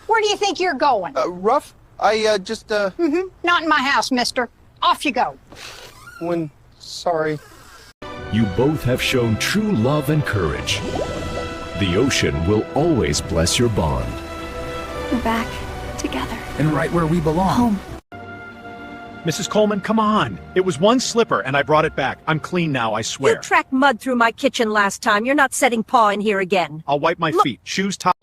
Where do you think you're going? Ruff, I just, Not in my house, mister. Off you go. Sorry. You both have shown true love and courage. The ocean will always bless your bond. We're back together. And right where we belong. Home. Mrs. Coleman, come on. It was one slipper, and I brought it back. I'm clean now, I swear. You tracked mud through my kitchen last time. You're not setting paw in here again. I'll wipe my feet. Shoes tied.